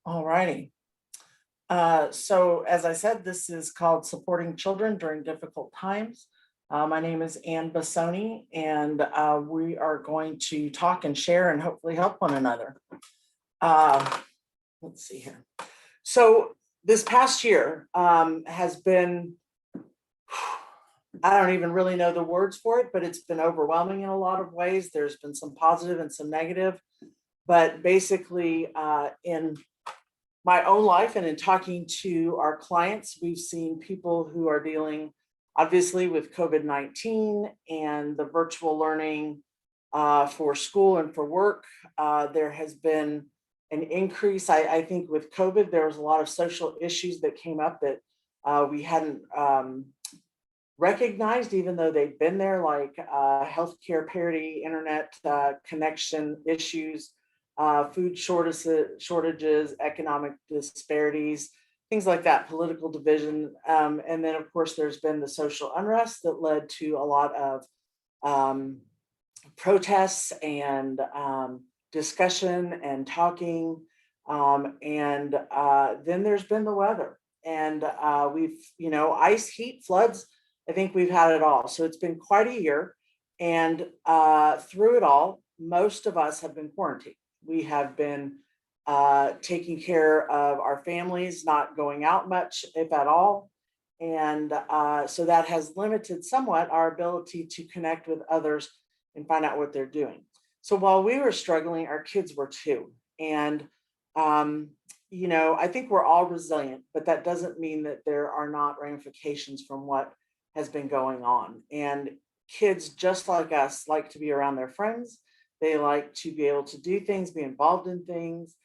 All righty. So as I said, this is called Supporting Children During Difficult Times. My name is Bassoni, and we are going to talk and share and hopefully help one another. Let's see here. So this past year has been, I don't even really know the words for it, but it's been overwhelming in a lot of ways. There's been some positive and some negative, but basically in my own life and in talking to our clients, we've seen people who are dealing obviously with COVID-19 and the virtual learning for school and for work. There has been an increase. I think with COVID, there was a lot of social issues that came up that we hadn't recognized, even though they've been there, like healthcare parity, internet connection issues, food shortages, economic disparities, things like that, political division. And then, of course, there's been the social unrest that led to a lot of protests and discussion and talking. And then there's been the weather. And we've, ice, heat, floods. I think we've had it all. So it's been quite a year. And through it all, most of us have been quarantined. We have been taking care of our families, not going out much, if at all. And so that has limited somewhat our ability to connect with others and find out what they're doing. So while we were struggling, our kids were too. And, I think we're all resilient, but that doesn't mean that there are not ramifications from what has been going on. And kids, just like us, like to be around their friends. They like to be able to do things, be involved in things.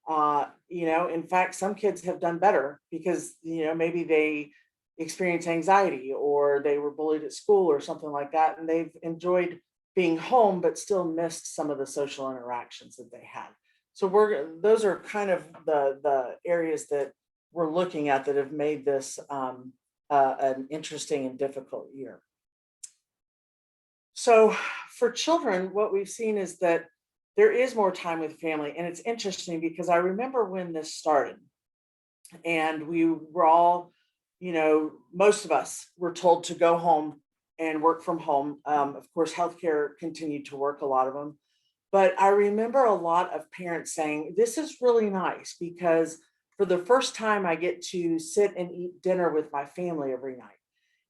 In fact, some kids have done better because, maybe they experience anxiety or they were bullied at school or something like that. And they've enjoyed being home, but still missed some of the social interactions that they had. So those are kind of the areas that we're looking at that have made this an interesting and difficult year. So for children, what we've seen is that there is more time with family. And it's interesting because I remember when this started and we were all, most of us were told to go home and work from home. Of course, healthcare continued to work, a lot of them. But I remember a lot of parents saying, this is really nice because for the first time I get to sit and eat dinner with my family every night.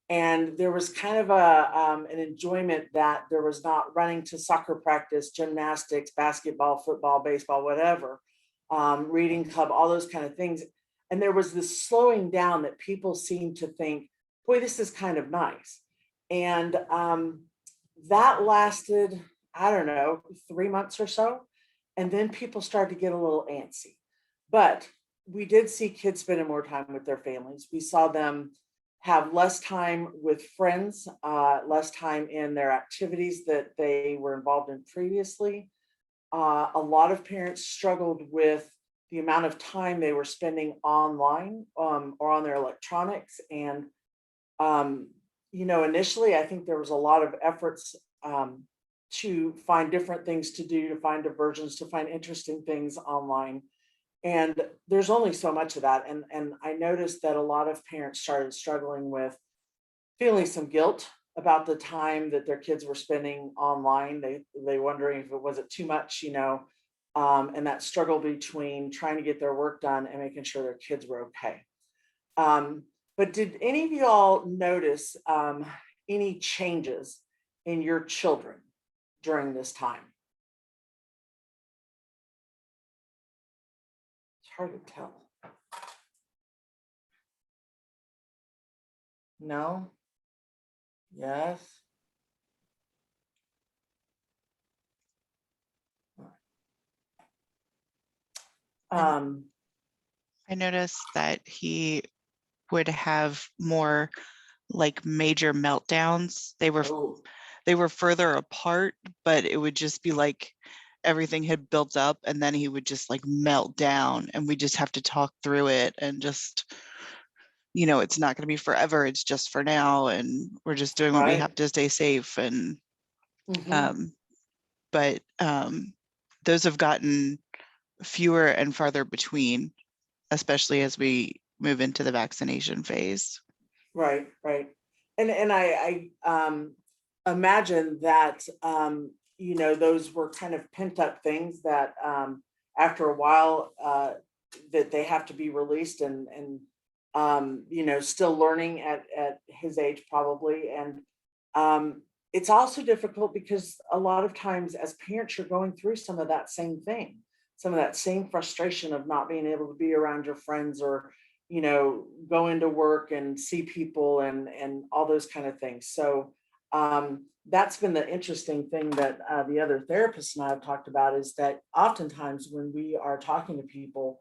And there was kind of an enjoyment that there was not running to soccer practice, gymnastics, basketball, football, baseball, whatever, reading club, all those kind of things. And there was this slowing down that people seemed to think, boy, this is kind of nice. And that lasted, 3 months or so. And then people started to get a little antsy. But we did see kids spending more time with their families. We saw them have less time with friends, less time in their activities that they were involved in previously. A lot of parents struggled with the amount of time they were spending online or on their electronics. And, initially, I think there was a lot of efforts to find different things to do, to find diversions, to find interesting things online. And there's only so much of that. And I noticed that a lot of parents started struggling with feeling some guilt about the time that their kids were spending online. They wondering if it wasn't too much, and that struggle between trying to get their work done and making sure their kids were okay. But did any of you all notice any changes in your children during this time? Hard to tell. No? Yes? I noticed that he would have more like major meltdowns. They were further apart, but it would just be like everything had built up and then he would just like melt down and we just have to talk through it and just, it's not going to be forever. It's just for now. And we're just doing what we have to stay safe. And Um, but those have gotten fewer and farther between, especially as we move into the vaccination phase. Right, right. And I imagine that, those were kind of pent up things that, after a while, that they have to be released, and still learning at his age probably. And it's also difficult because a lot of times as parents, you're going through some of that same thing, some of that same frustration of not being able to be around your friends, or go into work and see people, and all those kind of things. So that's been the interesting thing that the other therapists and I have talked about, is that oftentimes when we are talking to people,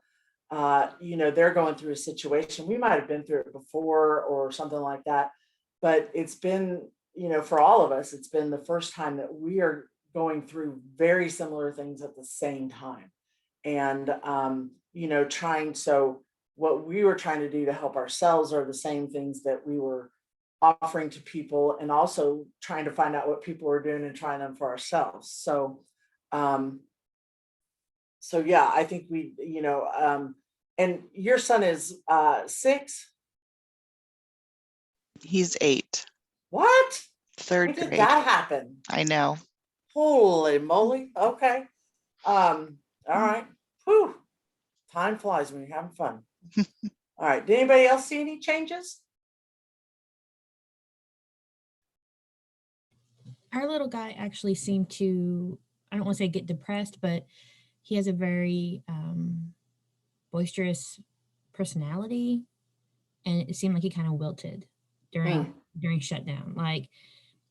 they're going through a situation. We might have been through it before or something like that, but it's been, for all of us, it's been the first time that we are going through very similar things at the same time. And, trying, so what we were trying to do to help ourselves are the same things that we were offering to people, and also trying to find out what people were doing and trying them for ourselves. Um, so yeah, I think and your son is 6. He's 8, What? third When did grade. that happen? I know. Holy moly. Okay. All right. Whew. Time flies when you're having fun. All right. Did anybody else see any changes? Our little guy actually seemed to, I don't want to say get depressed, but he has a very boisterous personality, and it seemed like he kind of wilted during shutdown. Like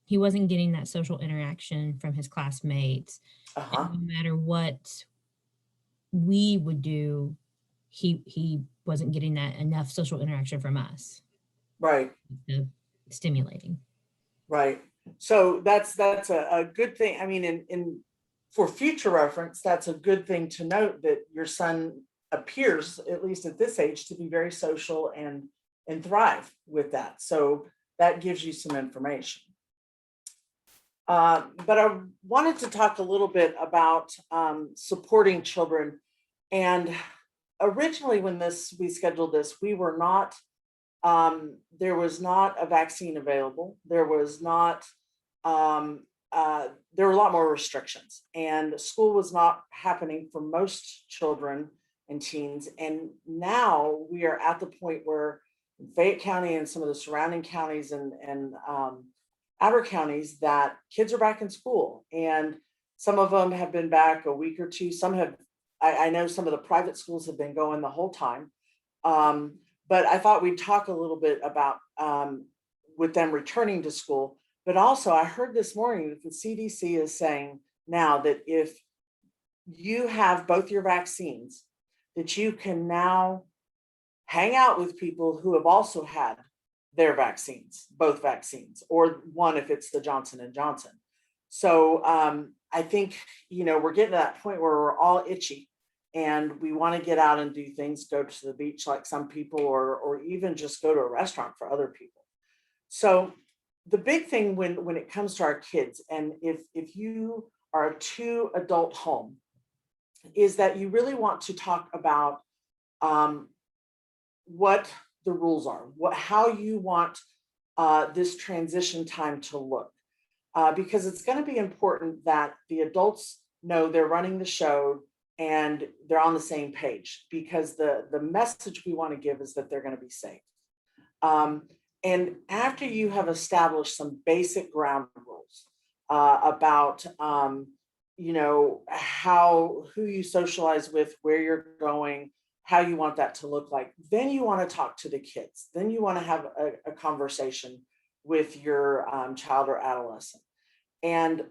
he wasn't getting that social interaction from his classmates, Uh-huh. and no matter what we would do, he wasn't getting that enough social interaction from us. Right. The stimulating. Right. So that's a good thing. I mean, in for future reference, that's a good thing to note, that your son appears, at least at this age, to be very social and thrive with that. So that gives you some information. But I wanted to talk a little bit about supporting children. And originally, when we scheduled this, we were not, there was not a vaccine available. There was not, there were a lot more restrictions, and school was not happening for most children and teens. And now we are at the point where in Fayette County and some of the surrounding counties, and outer counties, that kids are back in school. And some of them have been back a week or two. Some have, I know some of the private schools have been going the whole time. But I thought we'd talk a little bit about with them returning to school. But also, I heard this morning that the CDC is saying now that if you have both your vaccines, that you can now hang out with people who have also had their vaccines, both vaccines, or one if it's the Johnson and Johnson. So I think, we're getting to that point where we're all itchy, and we want to get out and do things, go to the beach like some people, or even just go to a restaurant for other people. So the big thing when it comes to our kids, and if you are a 2-adult home, is that you really want to talk about what the rules are, how you want this transition time to look, because it's going to be important that the adults know they're running the show and they're on the same page, because the message we want to give is that they're going to be safe. And after you have established some basic ground rules about who you socialize with, where you're going, how you want that to look like, then you want to talk to the kids. Then you want to have a conversation with your child or adolescent. And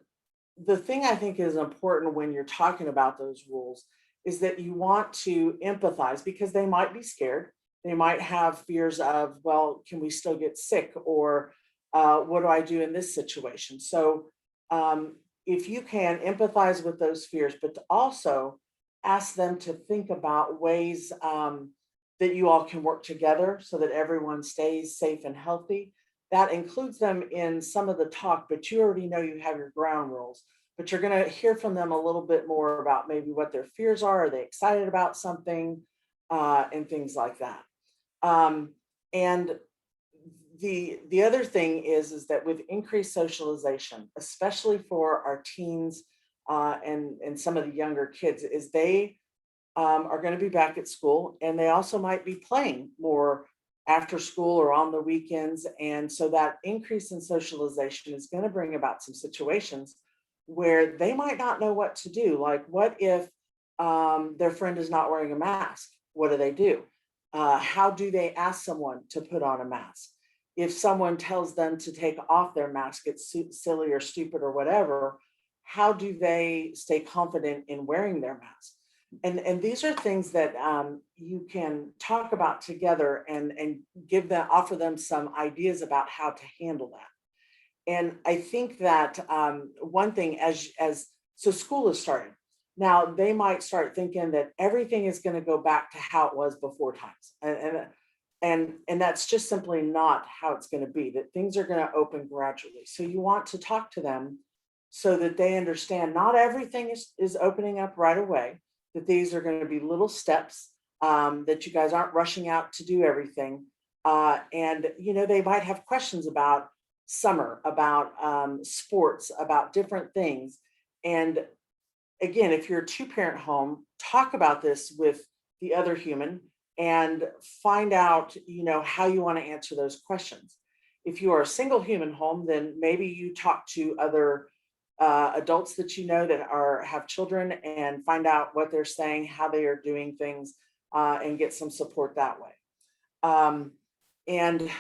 the thing I think is important when you're talking about those rules is that you want to empathize, because they might be scared. They might have fears of, well, can we still get sick? Or what do I do in this situation? So if you can empathize with those fears, but to also ask them to think about ways that you all can work together so that everyone stays safe and healthy. that includes them in some of the talk, but you already know you have your ground rules. But you're going to hear from them a little bit more about maybe what their fears are they excited about something, and things like that. And the other thing is that with increased socialization, especially for our teens, and some of the younger kids, is they are going to be back at school, and they also might be playing more after school or on the weekends. And so that increase in socialization is going to bring about some situations where they might not know what to do. Like, what if their friend is not wearing a mask? What do they do? How do they ask someone to put on a mask? If someone tells them to take off their mask, it's silly or stupid or whatever, how do they stay confident in wearing their mask? And these are things that you can talk about together and offer them some ideas about how to handle that. And I think that one thing, so school is starting now, they might start thinking that everything is going to go back to how it was before times, and that's just simply not how it's going to be. That things are going to open gradually. So you want to talk to them so that they understand not everything is opening up right away, that these are going to be little steps, that you guys aren't rushing out to do everything. And, they might have questions about summer, about sports, about different things. And again, if you're a two-parent home, talk about this with the other human and find out, how you want to answer those questions. If you are a single human home, then maybe you talk to other adults that that have children, and find out what they're saying, how they are doing things, and get some support that way. And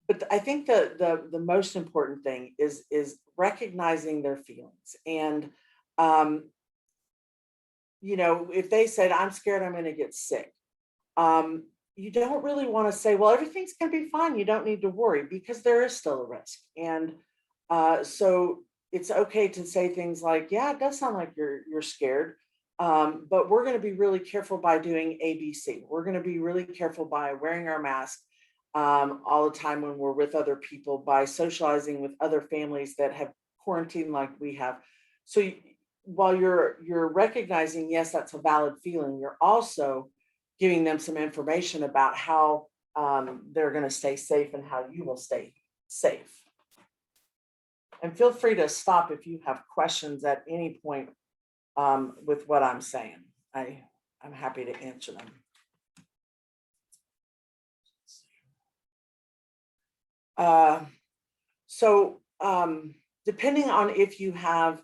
but I think the most important thing is recognizing their feelings. And if they said, "I'm scared I'm going to get sick," you don't really want to say, "Well, everything's going to be fine. You don't need to worry," because there is still a risk. And so it's okay to say things like, "Yeah, it does sound like you're scared, but we're going to be really careful by doing ABC. We're going to be really careful by wearing our mask all the time when we're with other people, by socializing with other families that have quarantined like we have." So while you're recognizing, yes, that's a valid feeling, you're also giving them some information about how they're going to stay safe and how you will stay safe. And feel free to stop if you have questions at any point with what I'm saying. I'm happy to answer them. So depending on if you have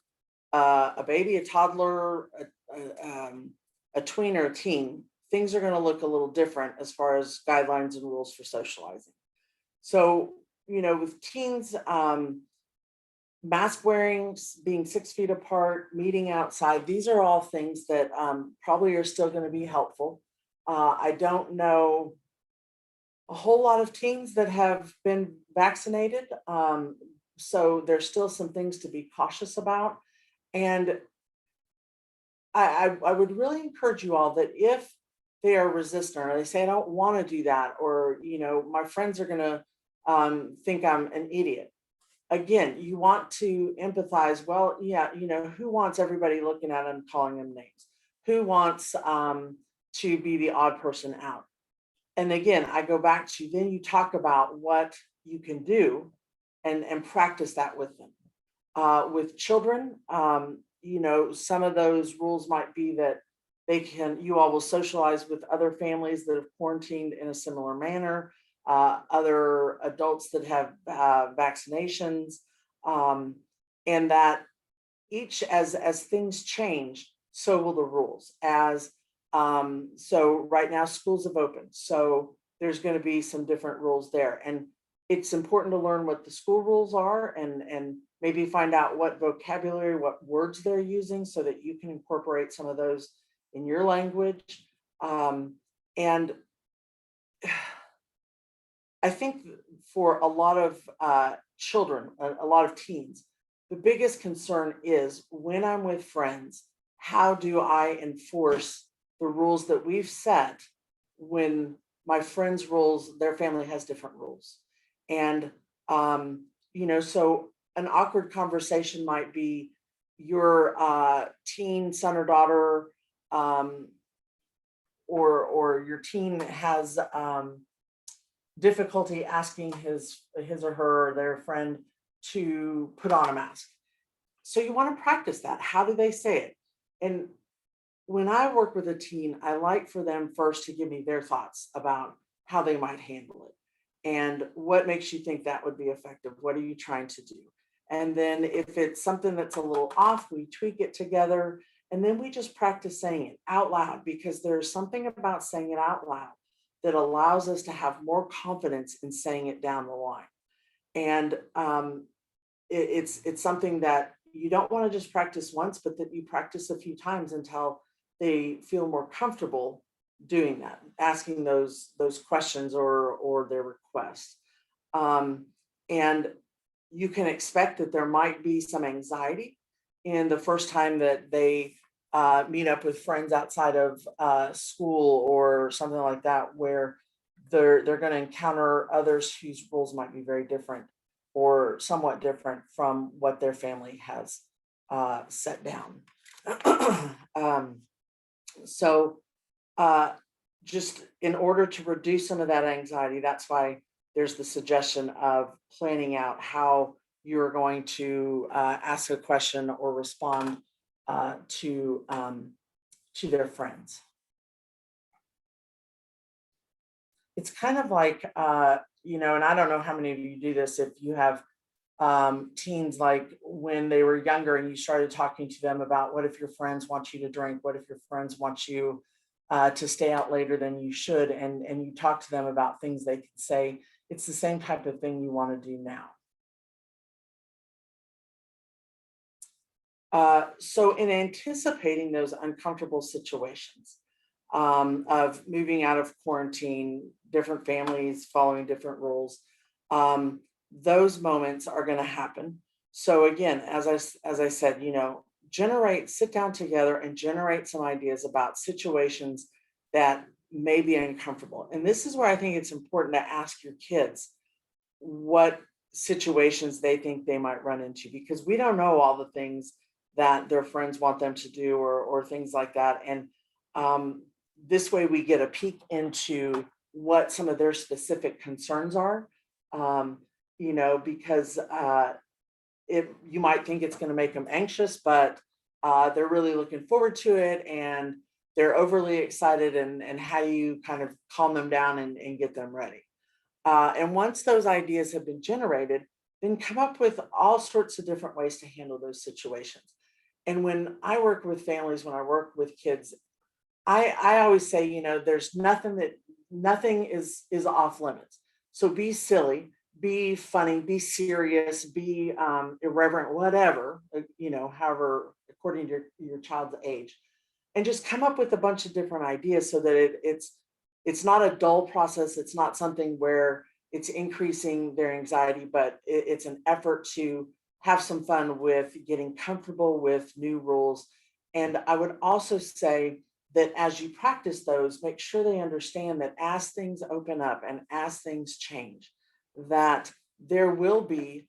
a baby, a toddler, a tween, or a teen, things are going to look a little different as far as guidelines and rules for socializing. So, with teens, mask wearing, being 6 feet apart, meeting outside, these are all things that probably are still going to be helpful. I don't know a whole lot of teens that have been vaccinated. So there's still some things to be cautious about. And I would really encourage you all that if they are resistant, or they say, "I don't want to do that," or, "My friends are going to think I'm an idiot." Again, you want to empathize. Well, yeah, who wants everybody looking at them, calling them names? Who wants to be the odd person out? And again, I go back to, then you talk about what you can do and practice that with them. With children, some of those rules might be that you all will socialize with other families that have quarantined in a similar manner, other adults that have vaccinations, and that each, as things change, so will the rules. So right now schools have opened, so there's going to be some different rules there, and it's important to learn what the school rules are, and maybe find out what vocabulary, what words they're using, so that you can incorporate some of those in your language. And I think for a lot of children, a lot of teens, the biggest concern is, when I'm with friends, how do I enforce the rules that we've set when my friends' rules, their family has different rules? And, so an awkward conversation might be your teen son or daughter, um, or your teen has difficulty asking his or her or their friend to put on a mask. So you want to practice that. How do they say it? And when I work with a teen, I like for them first to give me their thoughts about how they might handle it and what makes you think that would be effective. What are you trying to do? And then if it's something that's a little off, we tweak it together. And then we just practice saying it out loud, because there's something about saying it out loud that allows us to have more confidence in saying it down the line. And it's something that you don't want to just practice once, but that you practice a few times until they feel more comfortable doing that, asking those questions or their requests. And you can expect that there might be some anxiety in the first time that they meet up with friends outside of school or something like that, where they're going to encounter others whose rules might be very different or somewhat different from what their family has set down. So just in order to reduce some of that anxiety, that's why there's the suggestion of planning out how you're going to ask a question or respond to their friends. It's kind of like, and I don't know how many of you do this, if you have teens, like when they were younger and you started talking to them about what if your friends want you to drink, what if your friends want you to stay out later than you should, and you talk to them about things they can say. It's the same type of thing you want to do now. So in anticipating those uncomfortable situations of moving out of quarantine, different families following different rules, those moments are going to happen. So again, as I said, sit down together and generate some ideas about situations that may be uncomfortable. And this is where I think it's important to ask your kids what situations they think they might run into, because we don't know all the things that their friends want them to do or things like that. And this way we get a peek into what some of their specific concerns are, because you might think it's going to make them anxious, but they're really looking forward to it and they're overly excited, and how you kind of calm them down and get them ready. And once those ideas have been generated, then come up with all sorts of different ways to handle those situations. And when I work with families, when I work with kids, I always say, there's nothing is off limits. So be silly, be funny, be serious, be irreverent, whatever, however, according to your child's age, and just come up with a bunch of different ideas so that it's not a dull process. It's not something where it's increasing their anxiety, but it's an effort to have some fun with getting comfortable with new rules. And I would also say that as you practice those, make sure they understand that as things open up and as things change, that there will be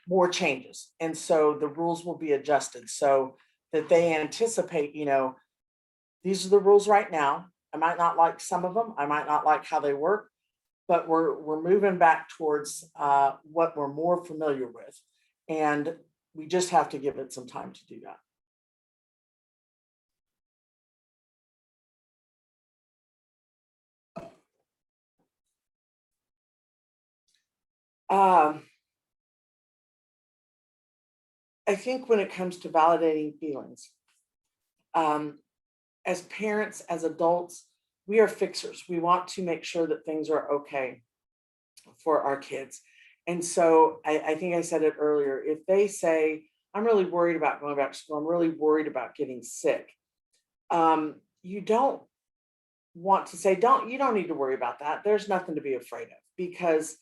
more changes. And so the rules will be adjusted so that they anticipate, these are the rules right now. I might not like some of them. I might not like how they work, but we're moving back towards what we're more familiar with. And we just have to give it some time to do that. I think when it comes to validating feelings, as parents, as adults, we are fixers. We want to make sure that things are okay for our kids. And so I think I said it earlier, if they say, I'm really worried about going back to school, I'm really worried about getting sick, you don't want to say, you don't need to worry about that. There's nothing to be afraid of, because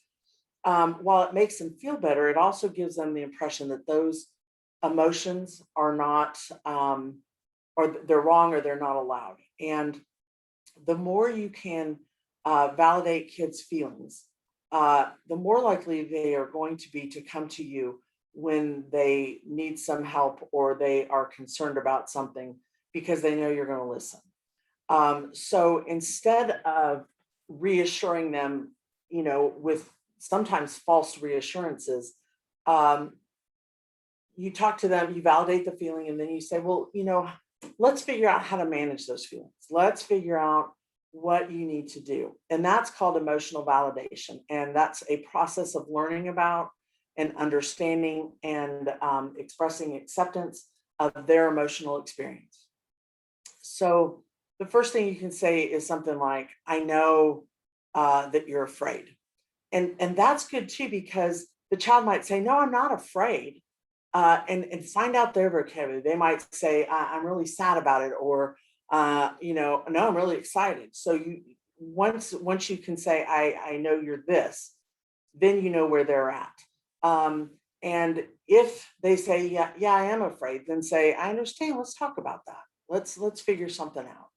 while it makes them feel better, it also gives them the impression that those emotions are not, or they're wrong, or they're not allowed. And the more you can validate kids' feelings, the more likely they are going to be to come to you when they need some help or they are concerned about something, because they know you're going to listen. So instead of reassuring them, with sometimes false reassurances, you talk to them, you validate the feeling, and then you say, well, let's figure out how to manage those feelings. Let's figure out what you need to do. And that's called emotional validation. And that's a process of learning about and understanding and expressing acceptance of their emotional experience. So the first thing you can say is something like, I know that you're afraid. And that's good too, because the child might say, no, I'm not afraid. And find out their vocabulary. They might say, I'm really sad about it, or no, I'm really excited. So you once you can say, I know you're this, then you know where they're at. And if they say, yeah, I am afraid, then say, I understand. Let's talk about that. Let's figure something out.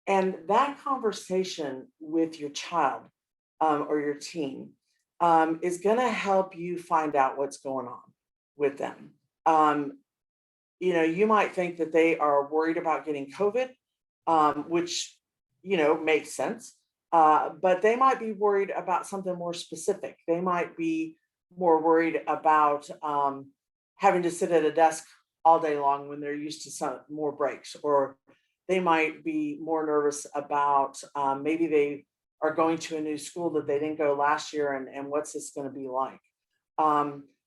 And that conversation with your child or your teen is going to help you find out what's going on with them. You might think that they are worried about getting COVID, which, makes sense. But they might be worried about something more specific. They might be more worried about having to sit at a desk all day long when they're used to some more breaks, or they might be more nervous about maybe they are going to a new school that they didn't go last year, and what's this going to be like.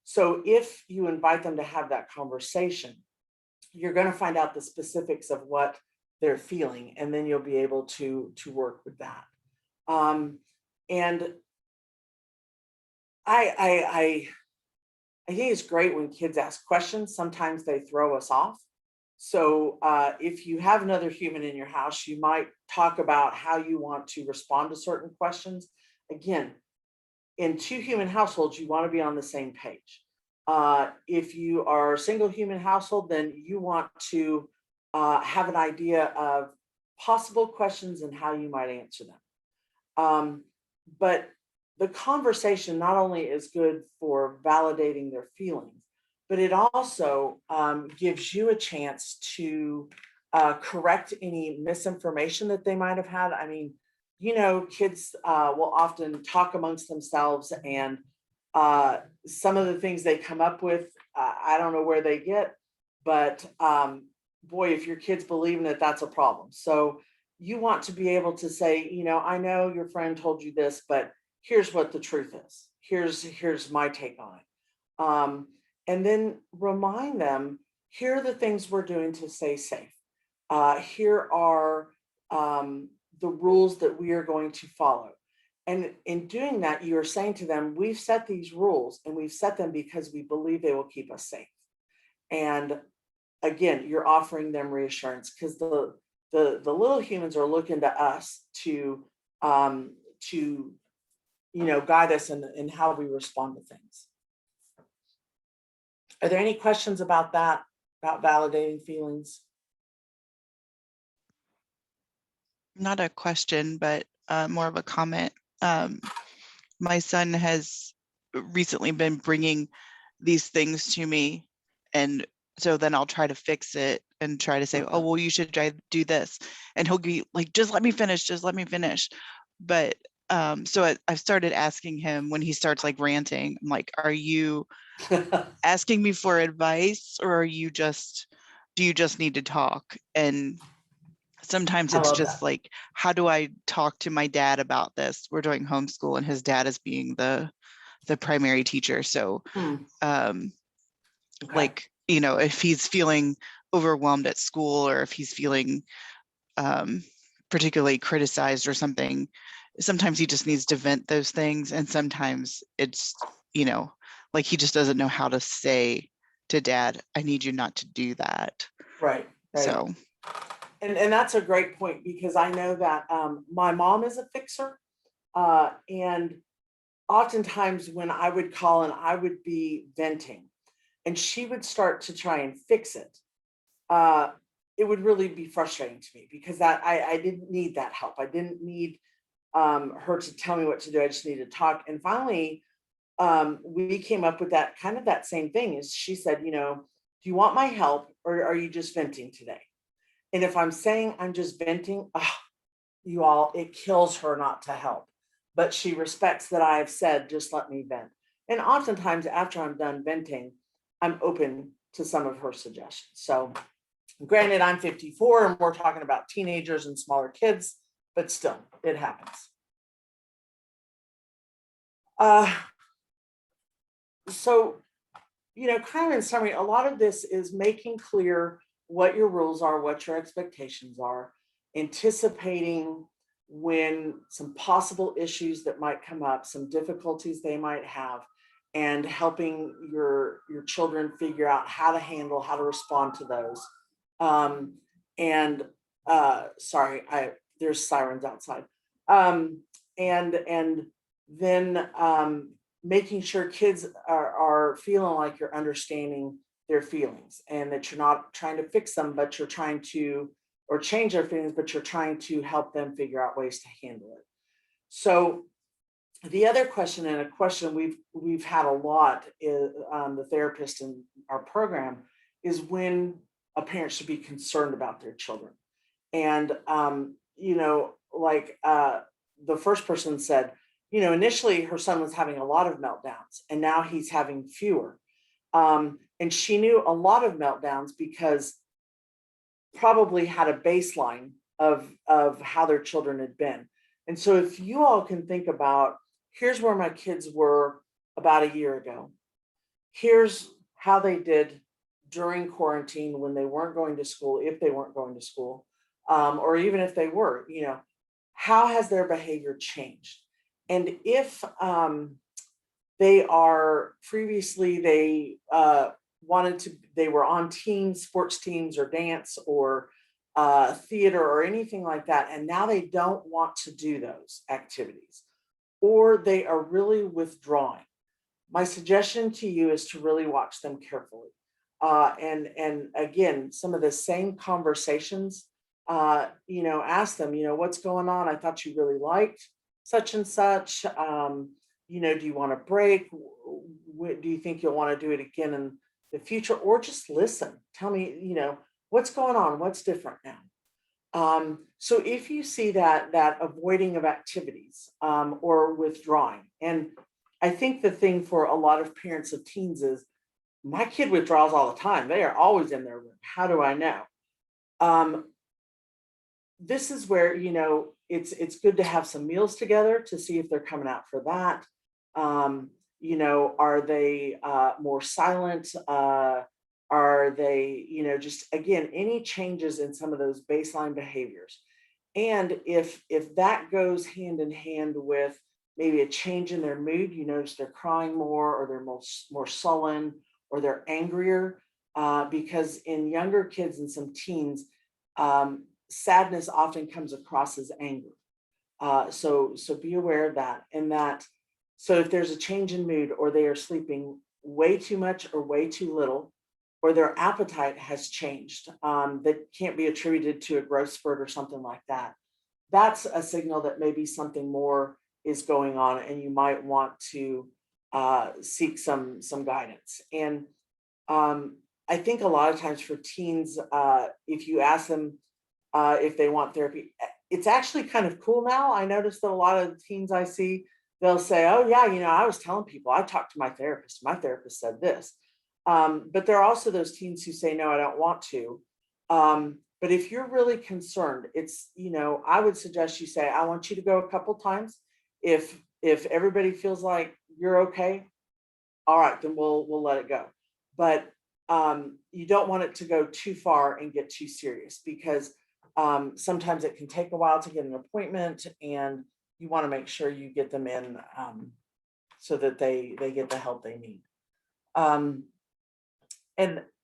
So if you invite them to have that conversation, you're going to find out the specifics of what they're feeling, and then you'll be able to work with that. And I think it's great when kids ask questions. Sometimes they throw us off. So if you have another human in your house, you might talk about how you want to respond to certain questions. Again, in two human households, you want to be on the same page. If you are a single human household, then you want to have an idea of possible questions and how you might answer them. But the conversation not only is good for validating their feelings, but it also gives you a chance to correct any misinformation that they might have had. I mean, kids will often talk amongst themselves, and some of the things they come up with, I don't know where they get, but boy, if your kid's believing it, that's a problem. So you want to be able to say, I know your friend told you this, but here's what the truth is. Here's my take on it. And then remind them, here are the things we're doing to stay safe. Here are the rules that we are going to follow. And in doing that, you are saying to them, we've set these rules, and we've set them because we believe they will keep us safe. And again, you're offering them reassurance, because the little humans are looking to us to guide us in how we respond to things. Are there any questions about that, about validating feelings? Not a question, but more of a comment. My son has recently been bringing these things to me, and so then I'll try to fix it and try to say, oh, well, you should try to do this, and he'll be like, just let me finish, but so I've started asking him when he starts like ranting, I'm like, are you asking me for advice, or do you just need to talk? And sometimes it's just that. Like, how do I talk to my dad about this? We're doing homeschool, and his dad is being the primary teacher. So like, if he's feeling overwhelmed at school, or if he's feeling particularly criticized or something, sometimes he just needs to vent those things. And sometimes it's, like, he just doesn't know how to say to dad, I need you not to do that. Right. So. And that's a great point, because I know that my mom is a fixer. And oftentimes when I would call and I would be venting, and she would start to try and fix it, it would really be frustrating to me, because that I didn't need that help. I didn't need her to tell me what to do. I just needed to talk. And finally, we came up with that kind of that same thing. Is she said, do you want my help, or are you just venting today? And if I'm saying I'm just venting, you all, it kills her not to help. But she respects that I have said, just let me vent. And oftentimes after I'm done venting, I'm open to some of her suggestions. So granted, I'm 54 and we're talking about teenagers and smaller kids, but still, it happens. So, kind of in summary, a lot of this is making clear what your rules are, what your expectations are, anticipating when some possible issues that might come up, some difficulties they might have, and helping your children figure out how to handle, how to respond to those. Sorry, there's sirens outside. And then making sure kids are feeling like you're understanding their feelings, and that you're not trying to fix them, but you're trying to, or change their feelings, but you're trying to help them figure out ways to handle it. So the other question, and a question we've had a lot, is the therapist in our program, is when a parent should be concerned about their children. And the first person said, initially her son was having a lot of meltdowns, and now he's having fewer. And she knew a lot of meltdowns because probably had a baseline of how their children had been. And so if you all can think about, here's where my kids were about a year ago. Here's how they did during quarantine when they weren't going to school, if they weren't going to school, or even if they were, how has their behavior changed? And if they are previously, they were on teams, sports teams or dance or theater or anything like that, and now they don't want to do those activities, or they are really withdrawing, my suggestion to you is to really watch them carefully. And again, some of the same conversations, ask them, what's going on? I thought you really liked such and such. Do you want a break? Do you think you'll want to do it again in the future? Or just listen. Tell me, what's going on? What's different now? So if you see that avoiding of activities or withdrawing, and I think the thing for a lot of parents of teens is, my kid withdraws all the time. They are always in their room. How do I know? This is where, it's good to have some meals together to see if they're coming out for that. Are they more silent? Are they, just again, any changes in some of those baseline behaviors? And if that goes hand in hand with maybe a change in their mood, you notice they're crying more, or they're more sullen, or they're angrier, because in younger kids and some teens, sadness often comes across as anger. So be aware of that. And that, so if there's a change in mood, or they are sleeping way too much or way too little, or their appetite has changed, that can't be attributed to a growth spurt or something like that, that's a signal that maybe something more is going on, and you might want to seek some guidance. And I think a lot of times for teens, if you ask them if they want therapy, it's actually kind of cool now. I noticed that a lot of teens I see, they'll say, oh yeah, I was telling people, I talked to my therapist said this. But there are also those teens who say, no, I don't want to. But if you're really concerned, it's, I would suggest you say, I want you to go a couple times. If everybody feels like you're okay, all right, then we'll let it go. But you don't want it to go too far and get too serious, because sometimes it can take a while to get an appointment, and you want to make sure you get them in so that they get the help they need. And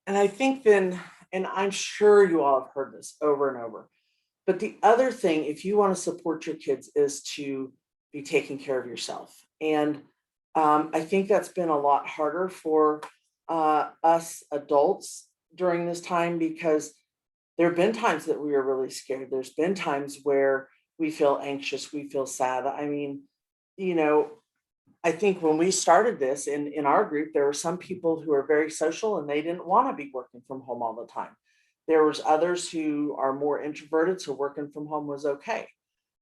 I think then, and I'm sure you all have heard this over and over, but the other thing, if you want to support your kids, is to be taking care of yourself. And I think that's been a lot harder for us adults during this time, because there have been times that we were really scared. There's been times where we feel anxious, we feel sad. I mean, you know, I think when we started this in our group, there were some people who are very social and they didn't want to be working from home all the time. There was others who are more introverted, so working from home was okay.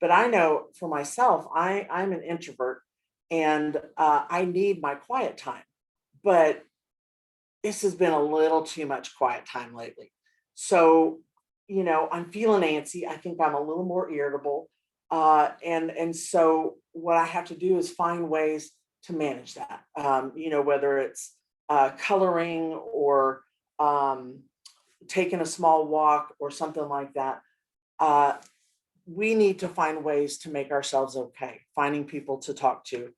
But I know for myself, I'm an introvert and I need my quiet time. But this has been a little too much quiet time lately. So, you know, I'm feeling antsy. I think I'm a little more irritable. And so what I have to do is find ways to manage that. You know, whether it's coloring or taking a small walk or something like that. Uh, we need to find ways to make ourselves okay, finding people to talk to.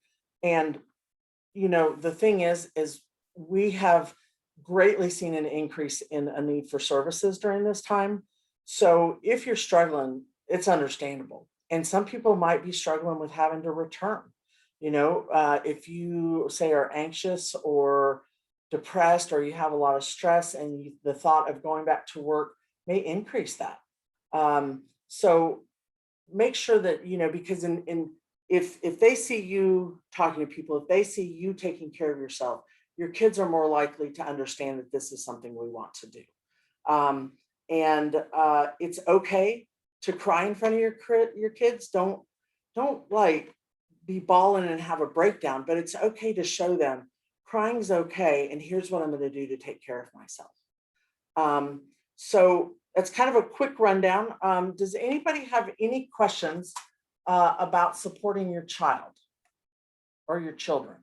And you know, the thing is we have greatly seen an increase in a need for services during this time. So if you're struggling, it's understandable. And some people might be struggling with having to return. You know, if you say are anxious or depressed, or you have a lot of stress, and the thought of going back to work may increase that. So make sure that, you know, because in if they see you talking to people, if they see you taking care of yourself, your kids are more likely to understand that this is something we want to do. um, and it's okay to cry in front of your kids. Don't like be bawling and have a breakdown, but it's okay to show them crying's okay, and here's what I'm going to do to take care of myself. So that's kind of a quick rundown. Does anybody have any questions about supporting your child or your children?